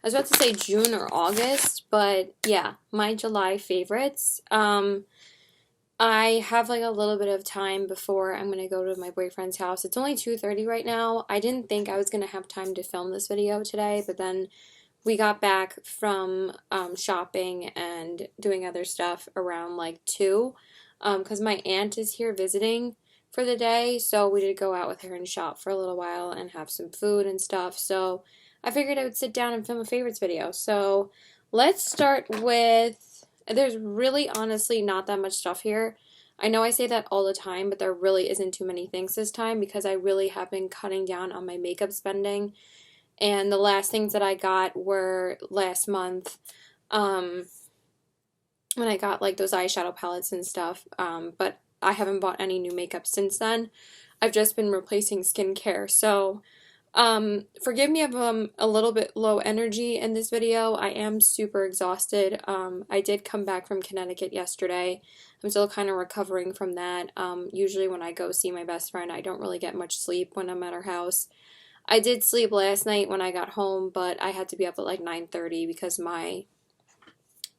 was about to say June or August, but yeah, my July favorites. I have like a little bit of time before I'm gonna go to my boyfriend's house. It's only 2:30 right now. I didn't think I was gonna have time to film this video today, but then we got back from shopping and doing other stuff around like 2, because my aunt is here visiting for the day, so we did go out with her and shop for a little while and have some food and stuff. So I figured I would sit down and film a favorites video. So let's start with, there's really honestly not that much stuff here. I know I say that all the time, but there really isn't too many things this time because I really have been cutting down on my makeup spending. And the last things that I got were last month, when I got like those eyeshadow palettes and stuff. But I haven't bought any new makeup since then. I've just been replacing skincare. So forgive me if I'm a little bit low energy in this video. I am super exhausted. I did come back from Connecticut yesterday. I'm still kind of recovering from that. Usually when I go see my best friend, I don't really get much sleep when I'm at her house. I did sleep last night when I got home, but I had to be up at like 9:30 because my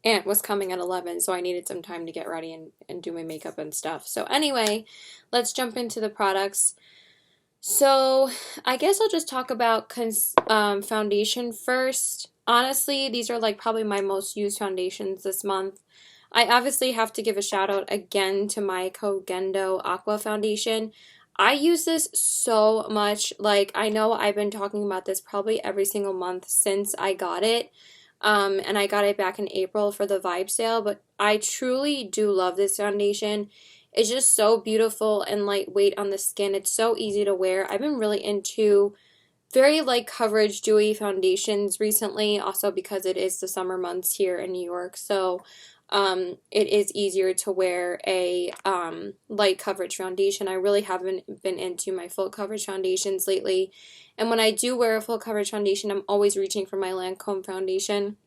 aunt was coming at 11, so I needed some time to get ready and do my makeup and stuff. So anyway, let's jump into the products. So I guess I'll just talk about foundation first. Honestly, these are like probably my most used foundations this month. I obviously have to give a shout out again to my Kogendo Aqua Foundation. I use this so much. Like, I know I've been talking about this probably every single month since I got it. And I got it back in April for the Vibe sale, but I truly do love this foundation. It's just so beautiful and lightweight on the skin. It's so easy to wear. I've been really into very light coverage dewy foundations recently, also because it is the summer months here in New York, so it is easier to wear a light coverage foundation. I really haven't been into my full coverage foundations lately, and when I do wear a full coverage foundation, I'm always reaching for my Lancome foundation.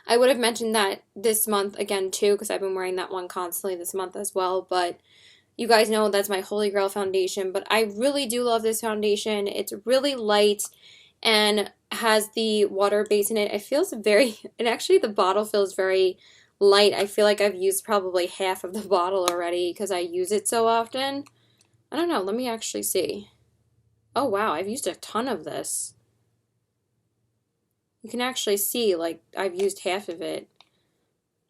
I would have mentioned that this month again too, because I've been wearing that one constantly this month as well, but you guys know that's my Holy Grail foundation. But I really do love this foundation. It's really light and has the water base in it. It feels very, and actually the bottle feels very light. I feel like I've used probably half of the bottle already because I use it so often. I don't know, let me actually see. Oh wow, I've used a ton of this. You can actually see like I've used half of it,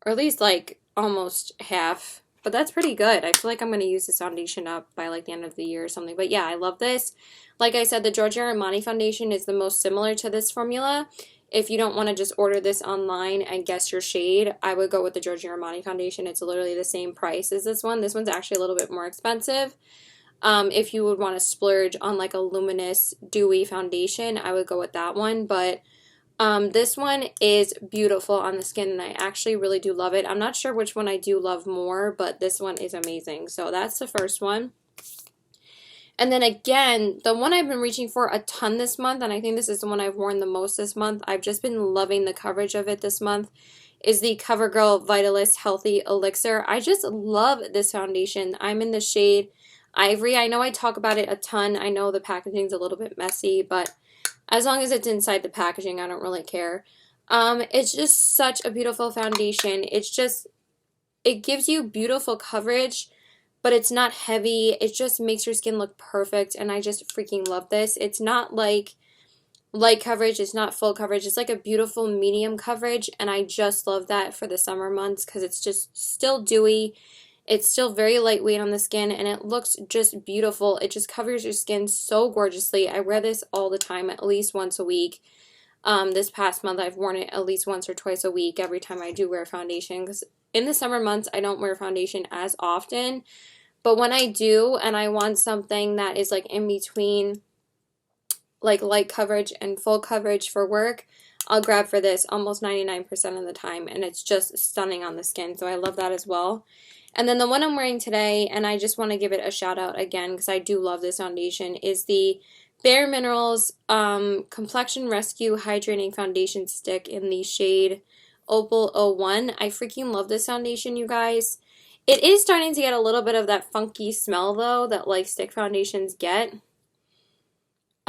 or at least like almost half. But that's pretty good. I feel like I'm going to use this foundation up by like the end of the year or something. But yeah, I love this. Like I said, the Giorgio Armani foundation is the most similar to this formula. If you don't want to just order this online and guess your shade, I would go with the Giorgio Armani foundation. It's literally the same price as this one. This one's actually a little bit more expensive. If you would want to splurge on like a luminous dewy foundation, I would go with that one. But this one is beautiful on the skin, and I actually really do love it. I'm not sure which one I do love more, but this one is amazing. So that's the first one. And then again, the one I've been reaching for a ton this month, and I think this is the one I've worn the most this month, I've just been loving the coverage of it this month, is the CoverGirl Vitalist Healthy Elixir. I just love this foundation. I'm in the shade Ivory. I know I talk about it a ton. I know the packaging's a little bit messy, but as long as it's inside the packaging, I don't really care. It's just such a beautiful foundation. It gives you beautiful coverage, but it's not heavy. It just makes your skin look perfect, and I just freaking love this. It's not like light coverage. It's not full coverage. It's like a beautiful medium coverage, and I just love that for the summer months because it's just still dewy. It's still very lightweight on the skin, and it looks just beautiful. It just covers your skin so gorgeously. I wear this all the time, at least once a week. This past month, I've worn it at least once or twice a week every time I do wear foundation, because in the summer months, I don't wear foundation as often. But when I do, and I want something that is like in between like light coverage and full coverage for work, I'll grab for this almost 99% of the time, and it's just stunning on the skin. So I love that as well. And then the one I'm wearing today, and I just want to give it a shout out again because I do love this foundation, is the Bare Minerals Complexion Rescue Hydrating Foundation Stick in the shade Opal 01. I freaking love this foundation, you guys. It is starting to get a little bit of that funky smell, though, that like stick foundations get.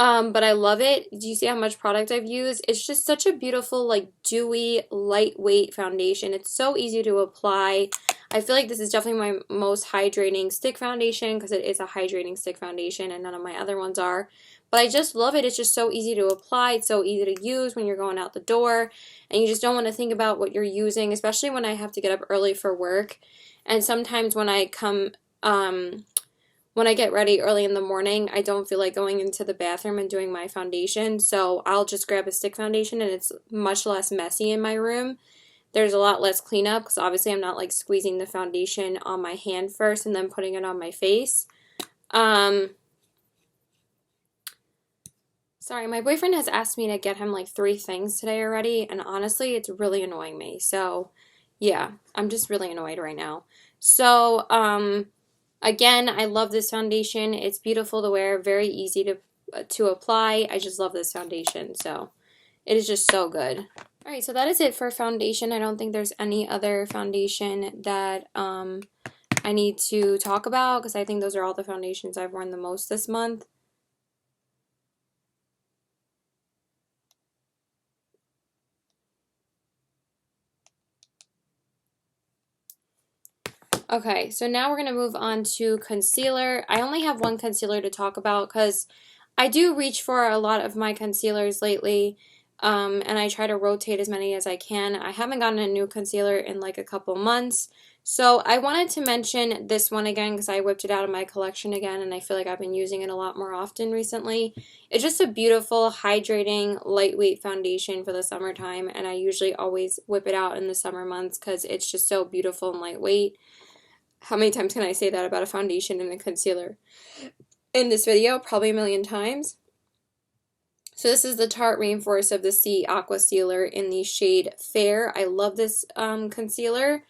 But I love it. Do you see how much product I've used? It's just such a beautiful, like, dewy, lightweight foundation. It's so easy to apply. I feel like this is definitely my most hydrating stick foundation because it is a hydrating stick foundation and none of my other ones are. But I just love it. It's just so easy to apply. It's so easy to use when you're going out the door and you just don't want to think about what you're using, especially when I have to get up early for work. And sometimes when I when I get ready early in the morning, I don't feel like going into the bathroom and doing my foundation, so I'll just grab a stick foundation and it's much less messy in my room. There's a lot less cleanup because obviously I'm not like squeezing the foundation on my hand first and then putting it on my face. Sorry, my boyfriend has asked me to get him like 3 things today already, and honestly, it's really annoying me. So, yeah, I'm just really annoyed right now. So, again, I love this foundation. It's beautiful to wear, very easy to apply. I just love this foundation, so it is just so good. All right, so that is it for foundation. I don't think there's any other foundation that I need to talk about because I think those are all the foundations I've worn the most this month. Okay, so now we're going to move on to concealer. I only have one concealer to talk about because I do reach for a lot of my concealers lately, and I try to rotate as many as I can. I haven't gotten a new concealer in like a couple months, so I wanted to mention this one again because I whipped it out of my collection again, and I feel like I've been using it a lot more often recently. It's just a beautiful, hydrating, lightweight foundation for the summertime, and I usually always whip it out in the summer months because it's just so beautiful and lightweight. How many times can I say that about a foundation and a concealer in this video? Probably a million times. So this is the Tarte Rainforest of the Sea Aqua Sealer in the shade Fair. I love this concealer.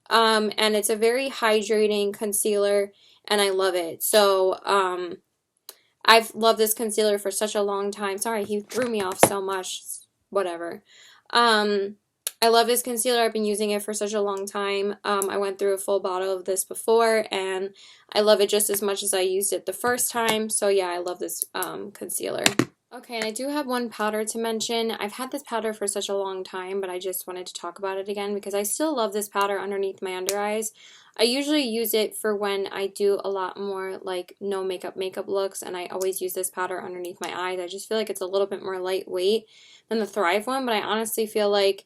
And it's a very hydrating concealer, and I love it. So I've loved this concealer for such a long time. Sorry, he threw me off so much. Whatever. I love this concealer. I've been using it for such a long time. I went through a full bottle of this before, and I love it just as much as I used it the first time. So yeah, I love this concealer. Okay, and I do have one powder to mention. I've had this powder for such a long time, but I just wanted to talk about it again because I still love this powder underneath my under eyes. I usually use it for when I do a lot more like no makeup looks, and I always use this powder underneath my eyes. I just feel like it's a little bit more lightweight than the Thrive one, but I honestly feel like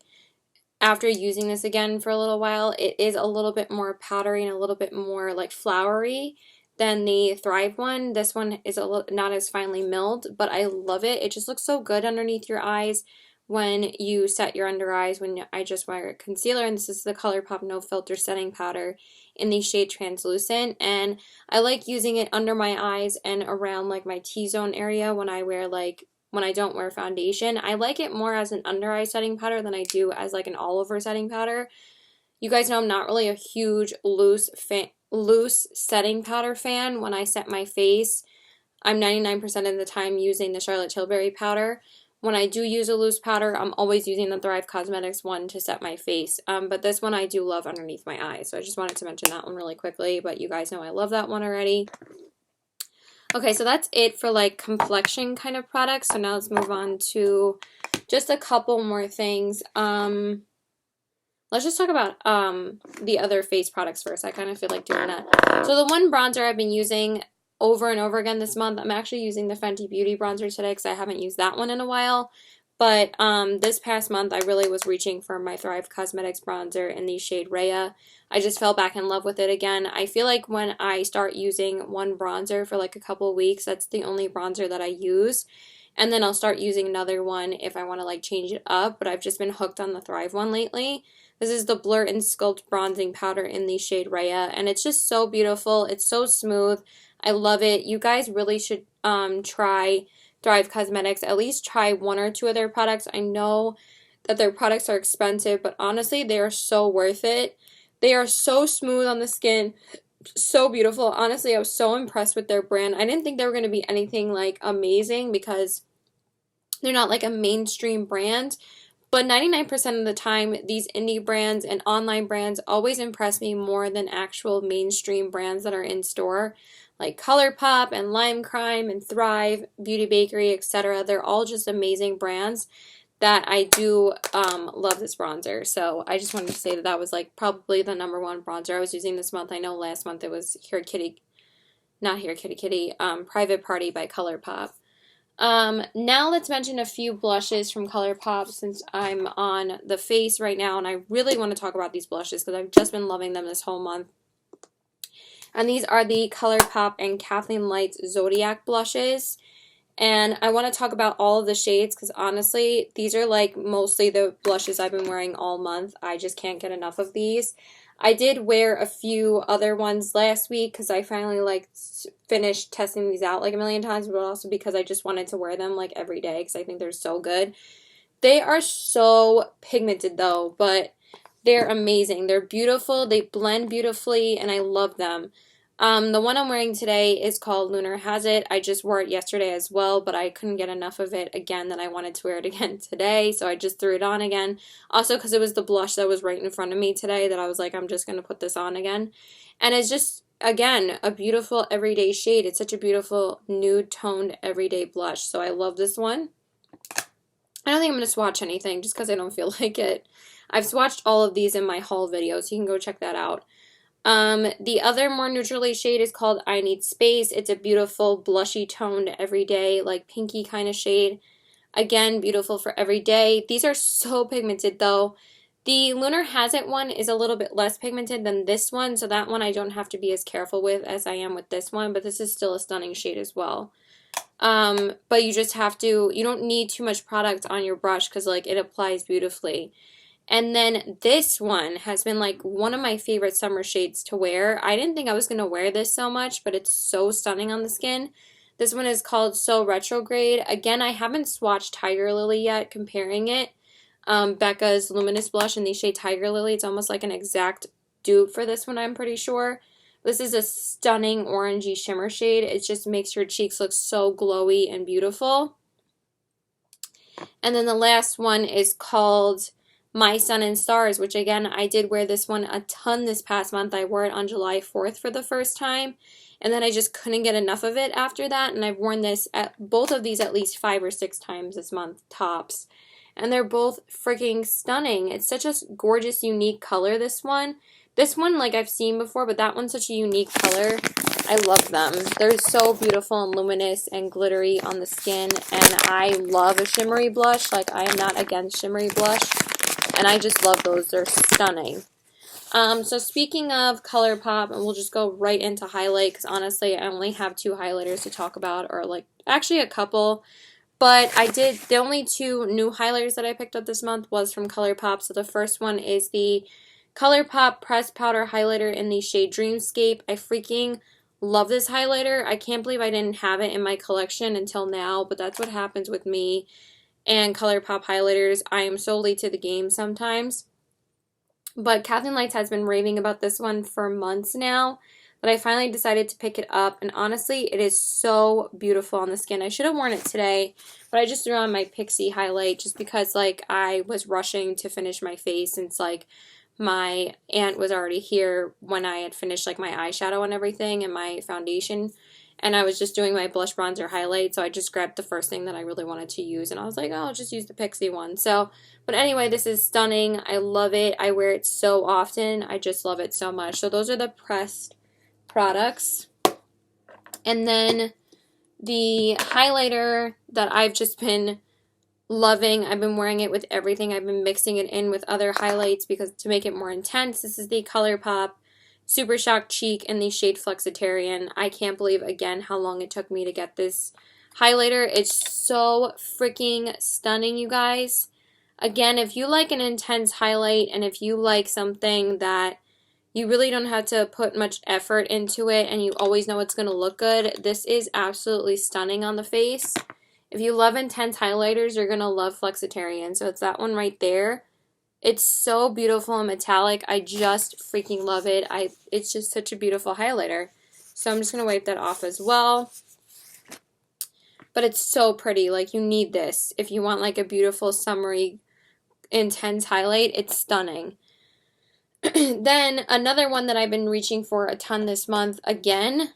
after using this again for a little while, it is a little bit more powdery and a little bit more like flowery than the Thrive one. This one is not as finely milled, but I love it. It just looks so good underneath your eyes when you set your under eyes when I just wear concealer. And this is the ColourPop No Filter Setting Powder in the shade Translucent. And I like using it under my eyes and around like my T-zone area when I wear when I don't wear foundation. I like it more as an under eye setting powder than I do as like an all over setting powder. You guys know I'm not really a huge loose setting powder fan. When I set my face, I'm 99% of the time using the Charlotte Tilbury powder. When I do use a loose powder, I'm always using the Thrive Causemetics one to set my face. But this one I do love underneath my eyes. So I just wanted to mention that one really quickly, but you guys know I love that one already. Okay, so that's it for like complexion kind of products. So now let's move on to just a couple more things. Let's just talk about the other face products first. I kind of feel like doing that. So the one bronzer I've been using over and over again this month, I'm actually using the Fenty Beauty bronzer today because I haven't used that one in a while. But this past month, I really was reaching for my Thrive Causemetics bronzer in the shade Rhea. I just fell back in love with it again. I feel like when I start using one bronzer for like a couple weeks, that's the only bronzer that I use. And then I'll start using another one if I want to like change it up. But I've just been hooked on the Thrive one lately. This is the Blur and Sculpt bronzing powder in the shade Rhea. And it's just so beautiful. It's so smooth. I love it. You guys really should try Thrive Causemetics. At least try one or two of their products. I know that their products are expensive, but honestly, they are so worth it. They are so smooth on the skin, so beautiful. Honestly, I was so impressed with their brand. I didn't think they were going to be anything like amazing because they're not like a mainstream brand, But 99% of the time, these indie brands and online brands always impress me more than actual mainstream brands that are in store, like ColourPop and Lime Crime and Thrive, Beauty Bakery, etc. They're all just amazing brands that I do love this bronzer. So I just wanted to say that that was like probably the number one bronzer I was using this month. I know last month it was Private Party by ColourPop. Now let's mention a few blushes from ColourPop since I'm on the face right now, and I really want to talk about these blushes because I've just been loving them this whole month. And these are the ColourPop and Kathleen Lights Zodiac blushes. And I want to talk about all of the shades because honestly, these are like mostly the blushes I've been wearing all month. I just can't get enough of these. I did wear a few other ones last week because I finally like finished testing these out like a million times, but also because I just wanted to wear them like every day because I think they're so good. They are so pigmented though, but they're amazing. They're beautiful. They blend beautifully and I love them. The one I'm wearing today is called Lunar Has It. I just wore it yesterday as well, but I couldn't get enough of it again that I wanted to wear it again today, so I just threw it on again. Also, because it was the blush that was right in front of me today that I was like, I'm just going to put this on again. And it's just, again, a beautiful everyday shade. It's such a beautiful nude-toned everyday blush, so I love this one. I don't think I'm going to swatch anything just because I don't feel like it. I've swatched all of these in my haul video, so you can go check that out. The other more neutrally shade is called I Need Space. It's a beautiful blushy toned everyday like pinky kind of shade. Again, beautiful for every day. These are so pigmented though. The Lunar Has It one is a little bit less pigmented than this one, so that one I don't have to be as careful with as I am with this one, but this is still a stunning shade as well. But you just have to, you don't need too much product on your brush because like it applies beautifully. And then this one has been like one of my favorite summer shades to wear. I didn't think I was going to wear this so much, but it's so stunning on the skin. This one is called So Retrograde. Again, I haven't swatched Tiger Lily yet, comparing it. Becca's Luminous Blush in the shade Tiger Lily. It's almost like an exact dupe for this one, I'm pretty sure. This is a stunning orangey shimmer shade. It just makes your cheeks look so glowy and beautiful. And then the last one is called My Sun and Stars, which again, I did wear this one a ton this past month. I wore it on July 4th for the first time, and then I just couldn't get enough of it after that, and I've worn this at both of these at least 5 or 6 times this month, tops. And they're both freaking stunning. It's such a gorgeous, unique color, this one. This one, like I've seen before, but that one's such a unique color. I love them. They're so beautiful and luminous and glittery on the skin, and I love a shimmery blush. Like, I am not against shimmery blush, and I just love those. They're stunning. So speaking of ColourPop, and we'll just go right into highlight, because honestly, I only have 2 highlighters to talk about, or like, actually a couple. But the only 2 new highlighters that I picked up this month was from ColourPop. So the first one is the ColourPop Pressed Powder Highlighter in the shade Dreamscape. I freaking love this highlighter. I can't believe I didn't have it in my collection until now, but that's what happens with me and ColourPop highlighters. I am so late to the game sometimes. But Kathleen Lights has been raving about this one for months now, but I finally decided to pick it up, and honestly, it is so beautiful on the skin. I should have worn it today, but I just threw on my Pixie highlight just because, like, I was rushing to finish my face since, like, my aunt was already here when I had finished, like, my eyeshadow and everything and my foundation, and I was just doing my blush bronzer highlight, so I just grabbed the first thing that I really wanted to use, and I was like, oh, I'll just use the Pixie one. So, but anyway, this is stunning. I love it. I wear it so often. I just love it so much. So those are the pressed products. And then the highlighter that I've just been loving, I've been wearing it with everything. I've been mixing it in with other highlights because to make it more intense. This is the ColourPop Super Shock Cheek in the shade Flexitarian. I can't believe, again, how long it took me to get this highlighter. It's so freaking stunning, you guys. Again, if you like an intense highlight and if you like something that you really don't have to put much effort into it and you always know it's going to look good, this is absolutely stunning on the face. If you love intense highlighters, you're going to love Flexitarian. So it's that one right there. It's so beautiful and metallic. I just freaking love it. It's just such a beautiful highlighter. So I'm just going to wipe that off as well. But it's so pretty. Like, you need this if you want like a beautiful summery intense highlight. It's stunning. Then another one that I've been reaching for a ton this month again,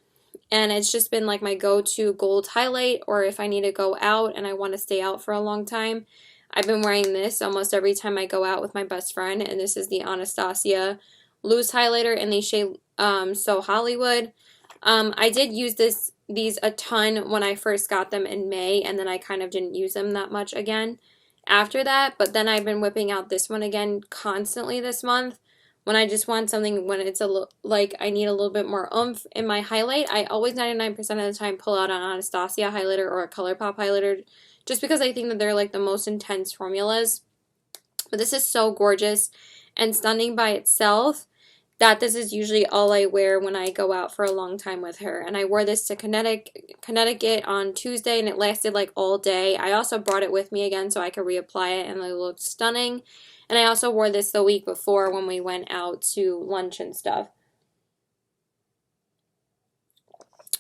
and it's just been like my go-to gold highlight, or if I need to go out and I want to stay out for a long time, I've been wearing this almost every time I go out with my best friend, and this is the Anastasia loose highlighter in the shade So Hollywood. I did use these a ton when I first got them in May, and then I kind of didn't use them that much again after that, but then I've been whipping out this one again constantly this month when I just want something when it's like I need a little bit more oomph in my highlight. I always 99% of the time pull out an Anastasia highlighter or a ColourPop highlighter just because I think that they're like the most intense formulas. But this is so gorgeous and stunning by itself that this is usually all I wear when I go out for a long time with her. And I wore this to Connecticut on Tuesday, and it lasted like all day. I also brought it with me again so I could reapply it, and it looked stunning. And I also wore this the week before when we went out to lunch and stuff.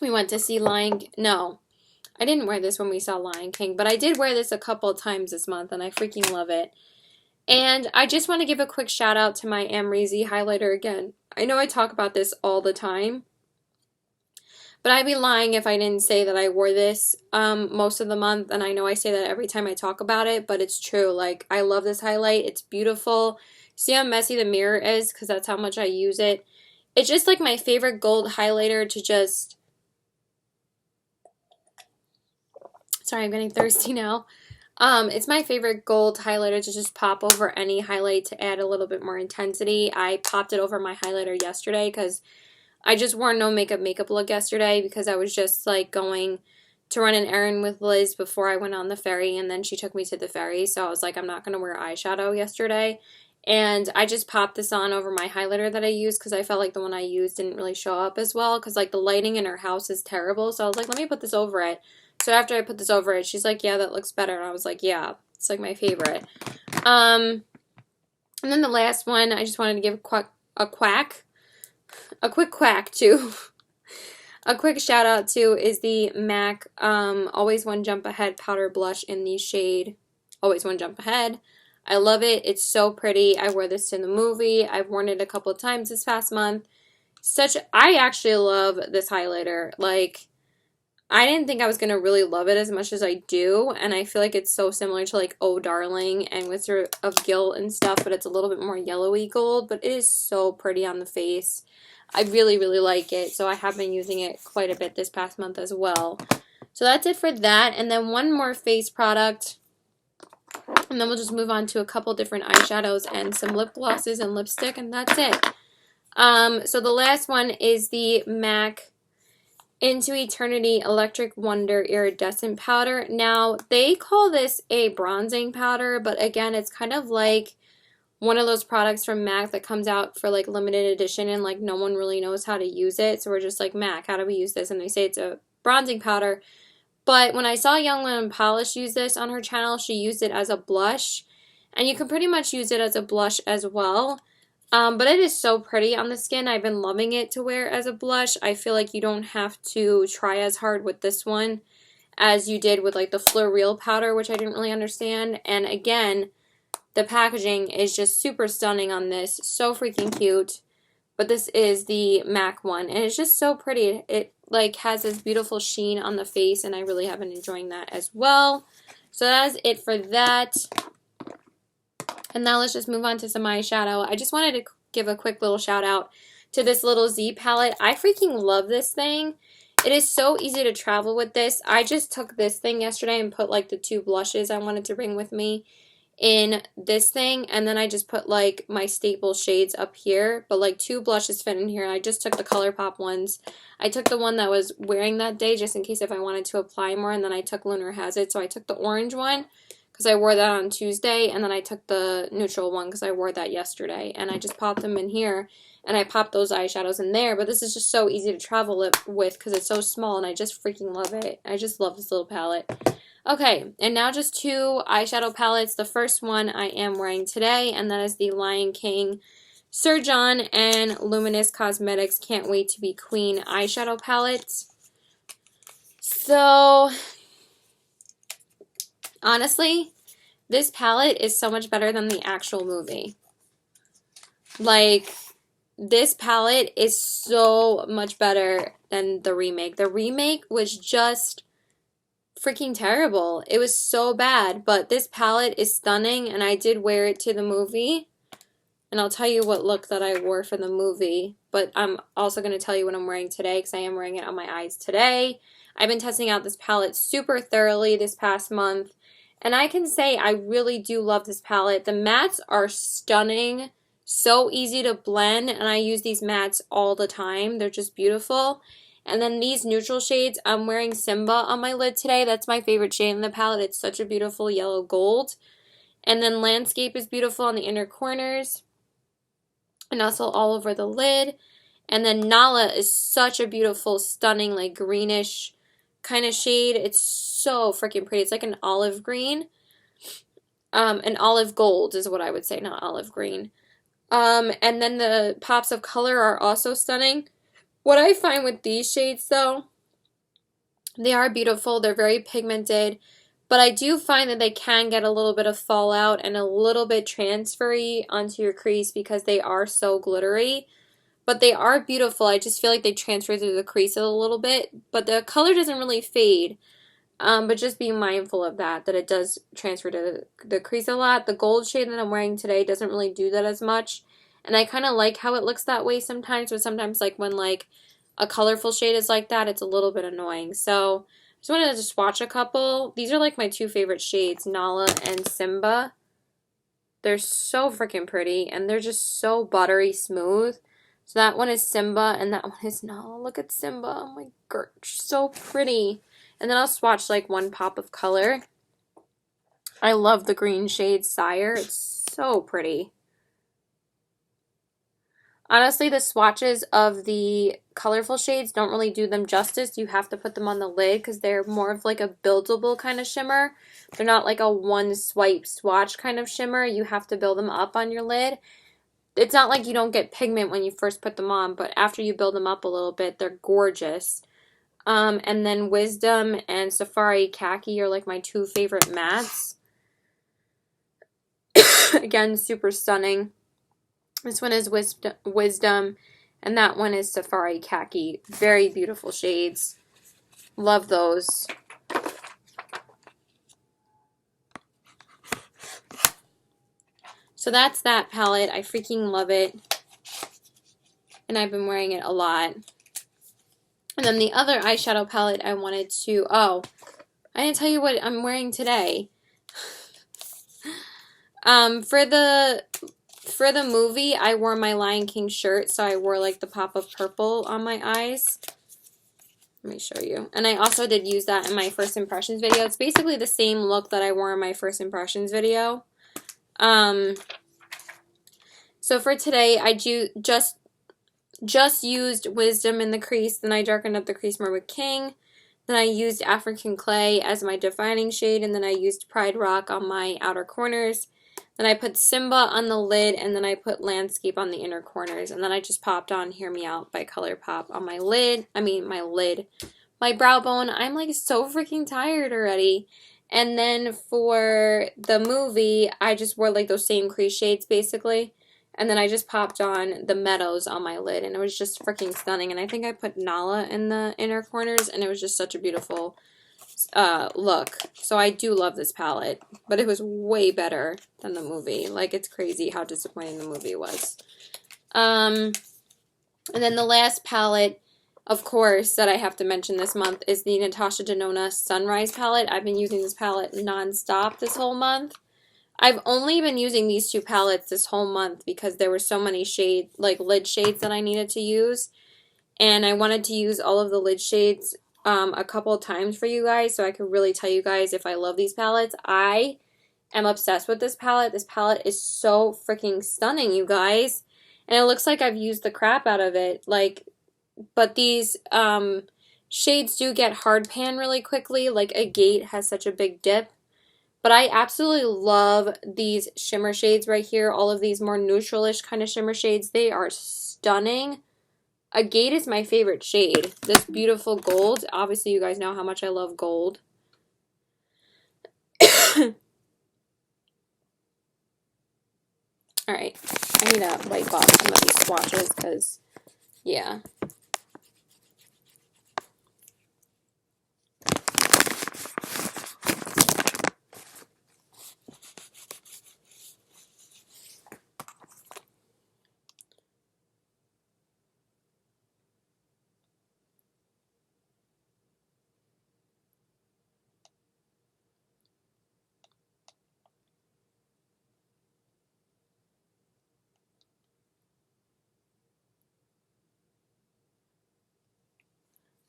We went to see No, I didn't wear this when we saw Lion King, but I did wear this a couple times this month, and I freaking love it. And I just want to give a quick shout out to my Amrezy highlighter again. I know I talk about this all the time, but I'd be lying if I didn't say that I wore this most of the month, and I know I say that every time I talk about it, but it's true. Like, I love this highlight. It's beautiful. See how messy the mirror is? Because that's how much I use it. It's just like my favorite gold highlighter to just... Sorry, I'm getting thirsty now. It's my favorite gold highlighter to just pop over any highlight to add a little bit more intensity. I popped it over my highlighter yesterday because I just wore no makeup look yesterday because I was just like going to run an errand with Liz before I went on the ferry, and then she took me to the ferry, so I was like, I'm not going to wear eyeshadow yesterday. And I just popped this on over my highlighter that I used because I felt like the one I used didn't really show up as well because like the lighting in her house is terrible, so I was like, let me put this over it. So after I put this over it, she's like, yeah, that looks better. And I was like, yeah, it's like my favorite. And then the last one, I just wanted to give a quick quack to. A quick shout out to is the MAC Always One Jump Ahead Powder Blush in the shade Always One Jump Ahead. I love it. It's so pretty. I wore this in the movie. I've worn it a couple of times this past month. I actually love this highlighter. Like, I didn't think I was going to really love it as much as I do, and I feel like it's so similar to, like, Oh Darling and Whisper of Guilt and stuff, but it's a little bit more yellowy gold, but it is so pretty on the face. I really, really like it, so I have been using it quite a bit this past month as well. So that's it for that, and then one more face product, and then we'll just move on to a couple different eyeshadows and some lip glosses and lipstick, and that's it. So the last one is the MAC Into Eternity Electric Wonder Iridescent Powder. Now, they call this a bronzing powder, but again, it's kind of like one of those products from MAC that comes out for like limited edition and like no one really knows how to use it. So we're just like, MAC, how do we use this? And they say it's a bronzing powder. But when I saw Young Lemon Polish use this on her channel, she used it as a blush. And you can pretty much use it as a blush as well. But it is so pretty on the skin. I've been loving it to wear as a blush. I feel like you don't have to try as hard with this one as you did with like the Fleur Real powder, which I didn't really understand. And again, the packaging is just super stunning on this. So freaking cute. But this is the MAC one, and it's just so pretty. It like has this beautiful sheen on the face, and I really have been enjoying that as well. So that is it for that. And now let's just move on to some eyeshadow. I just wanted to give a quick little shout out to this little Z palette. I freaking love this thing. It is so easy to travel with this. I just took this thing yesterday and put like the 2 blushes I wanted to bring with me in this thing, and then I just put like my staple shades up here, but like 2 blushes fit in here. I just took the ColourPop ones. I took the one that I was wearing that day just in case if I wanted to apply more, and then I took Lunar Has It, so I took the orange one because I wore that on Tuesday, and then I took the neutral one because I wore that yesterday, and I just popped them in here, and I popped those eyeshadows in there. But this is just so easy to travel with because it's so small, and I just freaking love it. I just love this little palette. Okay, and now just 2 eyeshadow palettes. The first one I am wearing today, and that is the Lion King Sir John and Luminous Cosmetics Can't Wait to Be Queen eyeshadow palettes. So honestly, this palette is so much better than the actual movie. Like, this palette is so much better than the remake. The remake was just freaking terrible. It was so bad, but this palette is stunning, and I did wear it to the movie. And I'll tell you what look that I wore for the movie, but I'm also going to tell you what I'm wearing today because I am wearing it on my eyes today. I've been testing out this palette super thoroughly this past month, and I can say I really do love this palette. The mattes are stunning, so easy to blend, and I use these mattes all the time. They're just beautiful. And then these neutral shades, I'm wearing Simba on my lid today. That's my favorite shade in the palette. It's such a beautiful yellow gold. And then Landscape is beautiful on the inner corners and also all over the lid. And then Nala is such a beautiful, stunning, like greenish kind of shade. It's so freaking pretty. It's like an olive green. An olive gold is what I would say, not olive green. And then the pops of color are also stunning. What I find with these shades, though, they are beautiful. They're very pigmented. But I do find that they can get a little bit of fallout and a little bit transfery onto your crease because they are so glittery. But they are beautiful. I just feel like they transfer through the crease a little bit. But the color doesn't really fade. But just be mindful of that it does transfer to the crease a lot. The gold shade that I'm wearing today doesn't really do that as much. And I kind of like how it looks that way sometimes. But sometimes like when like a colorful shade is like that, it's a little bit annoying. So I just wanted to swatch a couple. These are like my two favorite shades, Nala and Simba. They're so freaking pretty, and they're just so buttery smooth. So that one is Simba, and that one is Nala. Look at Simba. Oh my god, so pretty. And then I'll swatch like one pop of color. I love the green shade Sire. It's so pretty. Honestly, the swatches of the colorful shades don't really do them justice. You have to put them on the lid because they're more of like a buildable kind of shimmer. They're not like a one swipe swatch kind of shimmer. You have to build them up on your lid. It's not like you don't get pigment when you first put them on, but after you build them up a little bit, they're gorgeous. And then Wisdom and Safari Khaki are like my two favorite mattes. Again, super stunning. This one is Wisdom, and that one is Safari Khaki. Very beautiful shades. Love those. So that's that palette. I freaking love it. And I've been wearing it a lot. And then the other eyeshadow palette I wanted to... Oh, I didn't tell you what I'm wearing today. For the movie, I wore my Lion King shirt, so I wore like the pop of purple on my eyes. Let me show you. And I also did use that in my first impressions video. It's basically the same look that I wore in my first impressions video. So for today, I just used Wisdom in the crease, then I darkened up the crease more with King. Then I used African Clay as my defining shade, and then I used Pride Rock on my outer corners. Then I put Simba on the lid, and then I put Landscape on the inner corners. And then I just popped on Hear Me Out by ColourPop on my lid. My brow bone. I'm like so freaking tired already. And then for the movie, I just wore like those same crease shades basically. And then I just popped on the Meadows on my lid, and it was just freaking stunning. And I think I put Nala in the inner corners, and it was just such a beautiful look. So I do love this palette, but it was way better than the movie. Like, it's crazy how disappointing the movie was. And then the last palette, of course, that I have to mention this month is the Natasha Denona Sunrise palette. I've been using this palette non-stop this whole month. I've only been using these two palettes this whole month because there were so many lid shades that I needed to use. And I wanted to use all of the lid shades a couple of times for you guys so I could really tell you guys if I love these palettes. I am obsessed with this palette. This palette is so freaking stunning, you guys. And it looks like I've used the crap out of it. But these shades do get hard pan really quickly. Like Agate has such a big dip. But I absolutely love these shimmer shades right here. All of these more neutralish kind of shimmer shades. They are stunning. Agate is my favorite shade. This beautiful gold. Obviously, you guys know how much I love gold. Alright, I need to wipe off some of these swatches because, yeah.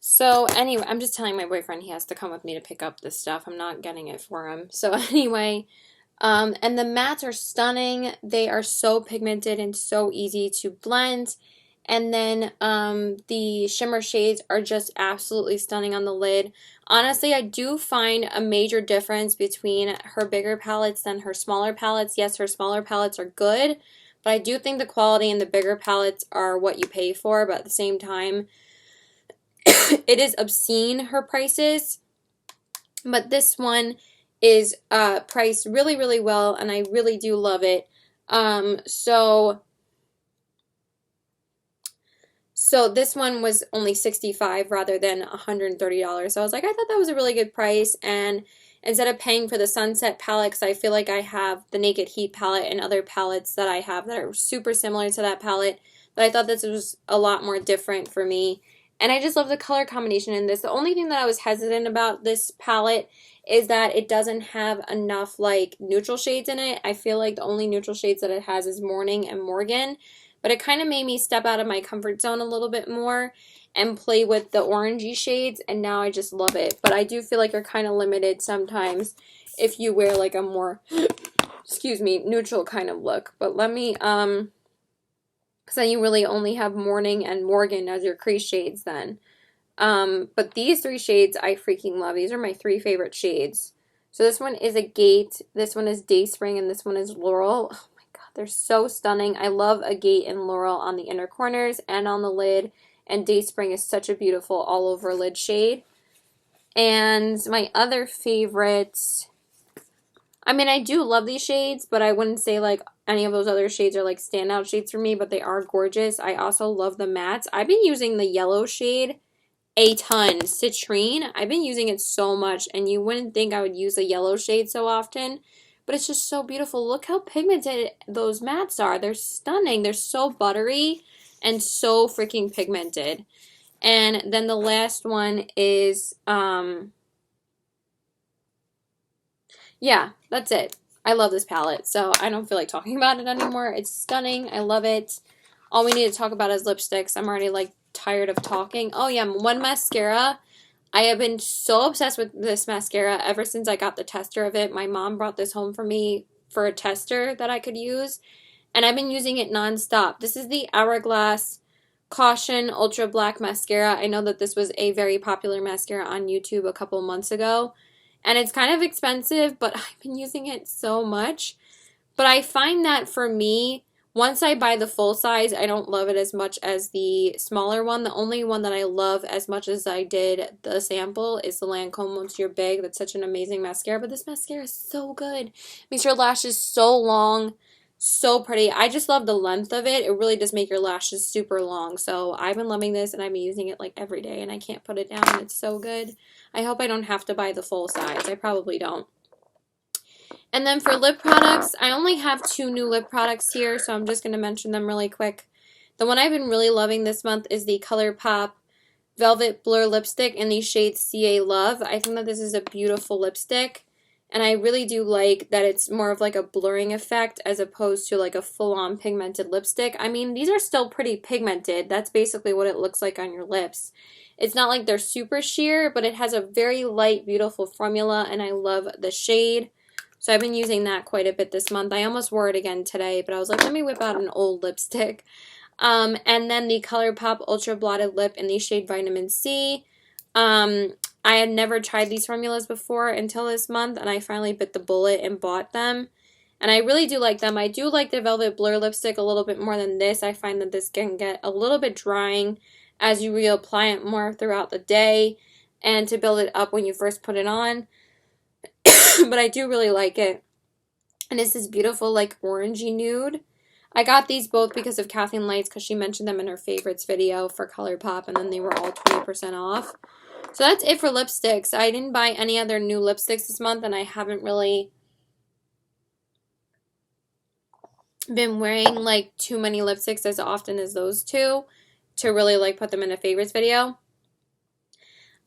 So anyway, I'm just telling my boyfriend he has to come with me to pick up this stuff. I'm not getting it for him. So anyway, and the mattes are stunning. They are so pigmented and so easy to blend. And then the shimmer shades are just absolutely stunning on the lid. Honestly, I do find a major difference between her bigger palettes than her smaller palettes. Yes, her smaller palettes are good, but I do think the quality in the bigger palettes are what you pay for. But at the same time, it is obscene, her prices. But this one is priced really, really well, and I really do love it. So this one was only $65 rather than $130. So I was like, I thought that was a really good price. And instead of paying for the Sunset palette, because I feel like I have the Naked Heat palette and other palettes that I have that are super similar to that palette, but I thought this was a lot more different for me. And I just love the color combination in this. The only thing that I was hesitant about this palette is that it doesn't have enough like neutral shades in it. I feel like the only neutral shades that it has is Morning and Morgan. But it kind of made me step out of my comfort zone a little bit more and play with the orangey shades, and now I just love it. But I do feel like you're kind of limited sometimes if you wear like a more, excuse me, neutral kind of look. But let me, because then you really only have Morning and Morgan as your crease shades then. But these three shades I freaking love. These are my three favorite shades. So this one is Agate, this one is Dayspring, and this one is Laurel. Oh my god, they're so stunning. I love Agate and Laurel on the inner corners and on the lid. And Dayspring is such a beautiful all over lid shade. And my other favorites, I mean, I do love these shades, but I wouldn't say like any of those other shades are like standout shades for me, but they are gorgeous. I also love the mattes. I've been using the yellow shade a ton. Citrine, I've been using it so much, and you wouldn't think I would use a yellow shade so often, but it's just so beautiful. Look how pigmented those mattes are. They're stunning. They're so buttery and so freaking pigmented. And then the last one is, yeah, that's it. I love this palette, so I don't feel like talking about it anymore. It's stunning. I love it. All we need to talk about is lipsticks. I'm already like tired of talking. Oh yeah, one mascara. I have been so obsessed with this mascara ever since I got the tester of it. My mom brought this home for me for a tester that I could use, and I've been using it nonstop. This is the Hourglass Caution Ultra Black Mascara. I know that this was a very popular mascara on YouTube a couple months ago, and it's kind of expensive, but I've been using it so much. But I find that for me, once I buy the full size, I don't love it as much as the smaller one. The only one that I love as much as I did the sample is the Lancome Once You're Big. That's such an amazing mascara, but this mascara is so good. Makes your lashes so long, so pretty. I just love the length of it. It really does make your lashes super long. So I've been loving this, and I've been using it like every day, and I can't put it down. It's so good. I hope I don't have to buy the full size. I probably don't. And then for lip products, I only have two new lip products here, so I'm just going to mention them really quick. The one I've been really loving this month is the ColourPop Velvet Blur Lipstick in the shade CA Love. I think that this is a beautiful lipstick, and I really do like that it's more of like a blurring effect as opposed to like a full-on pigmented lipstick. I mean, these are still pretty pigmented. That's basically what it looks like on your lips. It's not like they're super sheer, but it has a very light, beautiful formula, and I love the shade. So I've been using that quite a bit this month. I almost wore it again today, but I was like, let me whip out an old lipstick. And then the ColourPop Ultra Blotted Lip in the shade Vitamin C. I had never tried these formulas before until this month, and I finally bit the bullet and bought them. And I really do like them. I do like the Velvet Blur lipstick a little bit more than this. I find that this can get a little bit drying as you reapply it more throughout the day and to build it up when you first put it on. But I do really like it. And it's this beautiful like orangey nude. I got these both because of Kathleen Lights because she mentioned them in her favorites video for ColourPop, and then they were all 20% off. So that's it for lipsticks. I didn't buy any other new lipsticks this month, and I haven't really been wearing like too many lipsticks as often as those two to really like put them in a favorites video.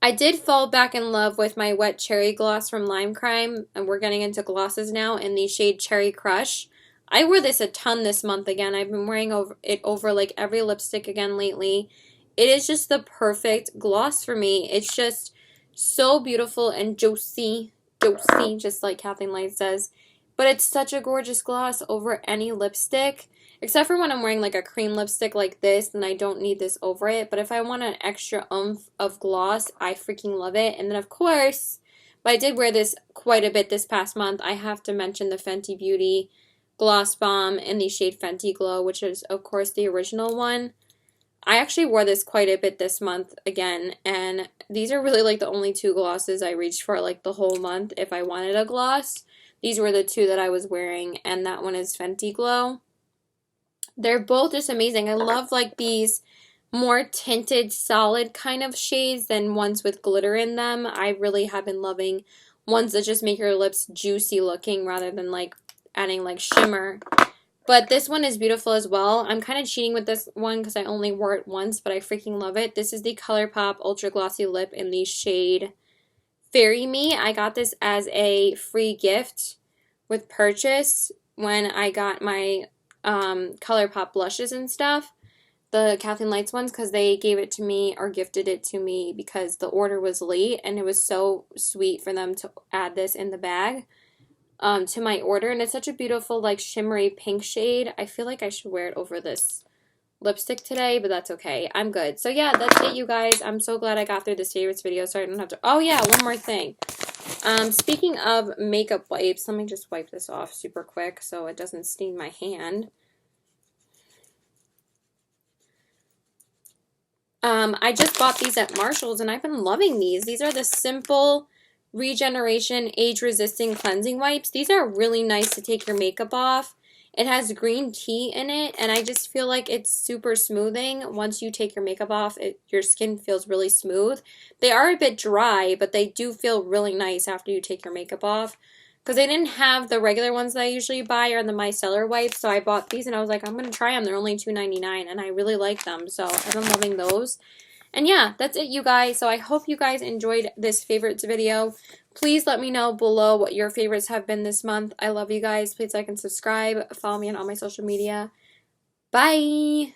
I did fall back in love with my Wet Cherry Gloss from Lime Crime, and we're getting into glosses now, in the shade Cherry Crush. I wore this a ton this month again. I've been wearing it over like every lipstick again lately. It is just the perfect gloss for me. It's just so beautiful and juicy, just like Kathleen Light says. But it's such a gorgeous gloss over any lipstick. Except for when I'm wearing like a cream lipstick like this, then I don't need this over it. But if I want an extra oomph of gloss, I freaking love it. And then of course, but I did wear this quite a bit this past month, I have to mention the Fenty Beauty Gloss Bomb in the shade Fenty Glow, which is of course the original one. I actually wore this quite a bit this month again, and these are really like the only two glosses I reached for like the whole month if I wanted a gloss. These were the two that I was wearing, and that one is Fenty Glow. They're both just amazing. I love like these more tinted, solid kind of shades than ones with glitter in them. I really have been loving ones that just make your lips juicy looking rather than like adding like shimmer. But this one is beautiful as well. I'm kind of cheating with this one because I only wore it once, but I freaking love it. This is the ColourPop Ultra Glossy Lip in the shade Fairy Me. I got this as a free gift with purchase when I got my ColourPop blushes and stuff. The Kathleen Lights ones, because they gave it to me or gifted it to me because the order was late, and it was so sweet for them to add this in the bag to my order. And it's such a beautiful like shimmery pink shade. I feel like I should wear it over this lipstick today, but that's okay. I'm good. So yeah, that's it, you guys. I'm so glad I got through this favorites video so I don't have to... Oh yeah, one more thing. Speaking of makeup wipes, let me just wipe this off super quick so it doesn't stain my hand. I just bought these at Marshall's and I've been loving these. These are the Simple Regeneration Age-Resisting Cleansing Wipes. These are really nice to take your makeup off. It has green tea in it, and I just feel like it's super smoothing. Once you take your makeup off, your skin feels really smooth. They are a bit dry, but they do feel really nice after you take your makeup off. Because they didn't have the regular ones that I usually buy or the micellar wipes, so I bought these and I was like, I'm going to try them. They're only $2.99 and I really like them, so I've been loving those. And yeah, that's it, you guys. So I hope you guys enjoyed this favorites video. Please let me know below what your favorites have been this month. I love you guys. Please like and subscribe. Follow me on all my social media. Bye!